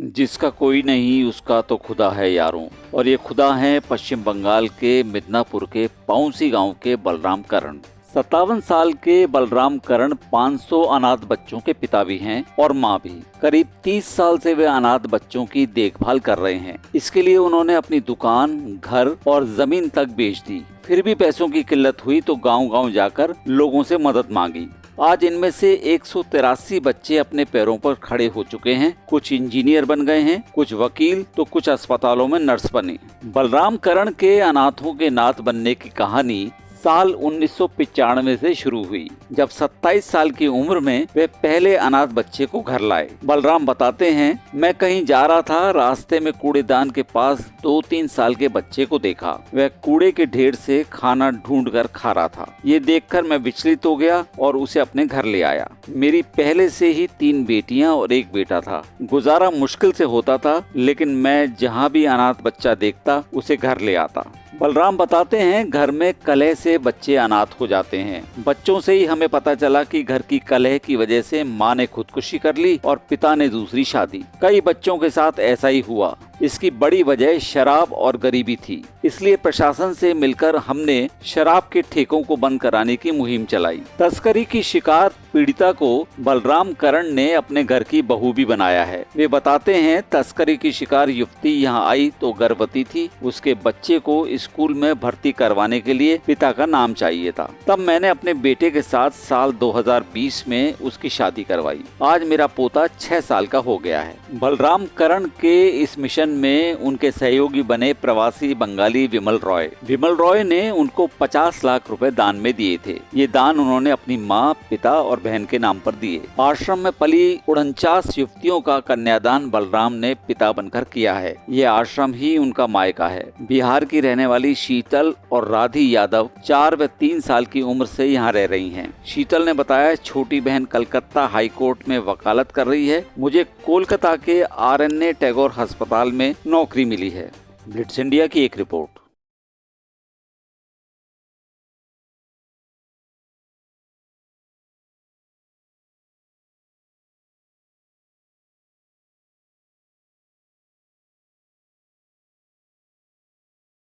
जिसका कोई नहीं उसका तो खुदा है यारों। और ये खुदा हैं पश्चिम बंगाल के मिदनापुर के पाउंसी गांव के बलराम करण। 57 साल के बलराम करण 500 अनाथ बच्चों के पिता भी हैं और मां भी। करीब 30 साल से वे अनाथ बच्चों की देखभाल कर रहे हैं। इसके लिए उन्होंने अपनी दुकान, घर और जमीन तक बेच दी। फिर भी पैसों की किल्लत हुई तो गांव-गांव जाकर लोगों से मदद मांगी। आज इनमें से 183 बच्चे अपने पैरों पर खड़े हो चुके हैं। कुछ इंजीनियर बन गए हैं, कुछ वकील तो कुछ अस्पतालों में नर्स बने। बलराम करण के अनाथों के नाथ बनने की कहानी साल 1995 से शुरू हुई, जब 27 साल की उम्र में वे पहले अनाथ बच्चे को घर लाए। बलराम बताते हैं, मैं कहीं जा रहा था, रास्ते में कूड़ेदान के पास 2-3 साल के बच्चे को देखा। वह कूड़े के ढेर से खाना ढूंढकर खा रहा था। ये देखकर मैं विचलित हो गया और उसे अपने घर ले आया। मेरी पहले से ही 3 बेटियां और 1 बेटा था। गुजारा मुश्किल से होता था, लेकिन मैं जहाँ भी अनाथ बच्चा देखता उसे घर ले आता। बलराम बताते हैं, घर में कलह से बच्चे अनाथ हो जाते हैं। बच्चों से ही हमें पता चला कि घर की कलह की वजह से मां ने खुदकुशी कर ली और पिता ने दूसरी शादी। कई बच्चों के साथ ऐसा ही हुआ। इसकी बड़ी वजह शराब और गरीबी थी। इसलिए प्रशासन से मिलकर हमने शराब के ठेकों को बंद कराने की मुहिम चलाई। तस्करी की शिकार पीड़िता को बलराम करण ने अपने घर की बहू भी बनाया है। वे बताते हैं, तस्करी की शिकार युवती यहाँ आई तो गर्भवती थी। उसके बच्चे को स्कूल में भर्ती करवाने के लिए पिता का नाम चाहिए था। तब मैंने अपने बेटे के साथ साल 2020 में उसकी शादी करवाई। आज मेरा पोता 6 साल का हो गया है। बलराम करण के इस मिशन में उनके सहयोगी बने प्रवासी बंगाली विमल रॉय। विमल रॉय ने उनको 50 लाख रुपए दान में दिए थे। ये दान उन्होंने अपनी माँ, पिता और बहन के नाम पर दिए। आश्रम में पली 49 युवतियों का कन्यादान बलराम ने पिता बनकर किया है। ये आश्रम ही उनका मायका है। बिहार की रहने वाली शीतल और राधी यादव 4 व 3 साल की उम्र से यहाँ रह रही हैं। शीतल ने बताया, छोटी बहन कलकत्ता हाई कोर्ट में वकालत कर रही है। मुझे कोलकाता के RNA टैगोर अस्पताल में नौकरी मिली है। ब्लिट्स इंडिया की एक रिपोर्ट।